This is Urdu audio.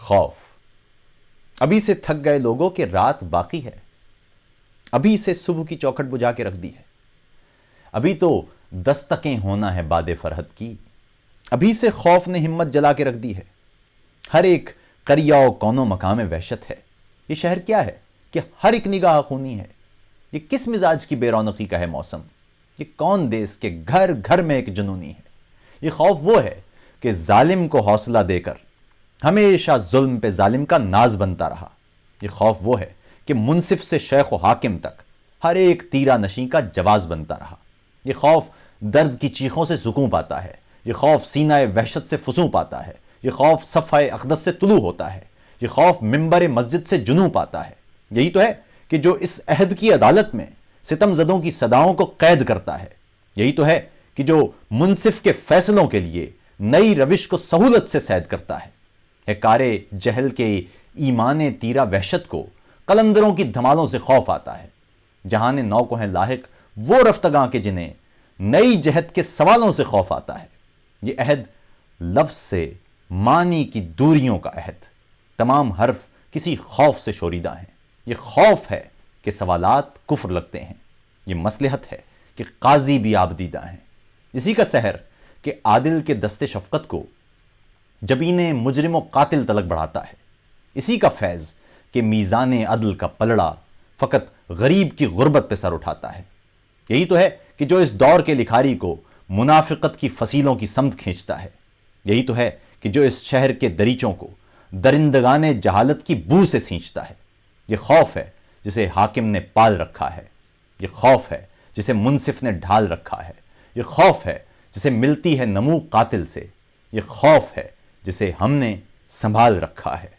خوف ابھی سے تھک گئے لوگوں کہ رات باقی ہے، ابھی سے صبح کی چوکھٹ بجھا کے رکھ دی ہے، ابھی تو دستکیں ہونا ہے باد فرحت کی، ابھی سے خوف نے ہمت جلا کے رکھ دی ہے۔ ہر ایک قریہ و کون و مقام وحشت ہے۔ یہ شہر کیا ہے کہ ہر ایک نگاہ خونی ہے؟ یہ کس مزاج کی بے رونقی کا ہے موسم؟ یہ کون دیس کے گھر گھر میں ایک جنونی ہے؟ یہ خوف وہ ہے کہ ظالم کو حوصلہ دے کر ہمیشہ ظلم پہ ظالم کا ناز بنتا رہا۔ یہ خوف وہ ہے کہ منصف سے شیخ و حاکم تک ہر ایک تیرہ نشیں کا جواز بنتا رہا۔ یہ خوف درد کی چیخوں سے سکون پاتا ہے، یہ خوف سینہ وحشت سے فسوں پاتا ہے، یہ خوف صفحہ اقدس سے طلوع ہوتا ہے، یہ خوف ممبر مسجد سے جنوں پاتا ہے۔ یہی تو ہے کہ جو اس عہد کی عدالت میں ستم زدوں کی صداؤں کو قید کرتا ہے، یہی تو ہے کہ جو منصف کے فیصلوں کے لیے نئی روش کو سہولت سے سید کرتا ہے۔ کارے جہل کے ایمان تیرہ وحشت کو قلندروں کی دھمالوں سے خوف آتا ہے۔ جہاں نے نو کو ہیں لاحق وہ رفتگاں کے جنہیں نئی جہت کے سوالوں سے خوف آتا ہے۔ یہ عہد لفظ سے معنی کی دوریوں کا عہد، تمام حرف کسی خوف سے شوریدہ ہیں۔ یہ خوف ہے کہ سوالات کفر لگتے ہیں، یہ مصلحت ہے کہ قاضی بھی آبدیدہ ہیں۔ اسی کا سحر کہ عادل کے دست شفقت کو جبین مجرم و قاتل تلک بڑھاتا ہے۔ اسی کا فیض کہ میزان عدل کا پلڑا فقط غریب کی غربت پہ سر اٹھاتا ہے۔ یہی تو ہے کہ جو اس دور کے لکھاری کو منافقت کی فصیلوں کی سمت کھینچتا ہے۔ یہی تو ہے کہ جو اس شہر کے دریچوں کو درندگان جہالت کی بو سے سینچتا ہے۔ یہ خوف ہے جسے حاکم نے پال رکھا ہے، یہ خوف ہے جسے منصف نے ڈھال رکھا ہے، یہ خوف ہے جسے ملتی ہے نمو قاتل سے، یہ خوف ہے جسے ہم نے سنبھال رکھا ہے۔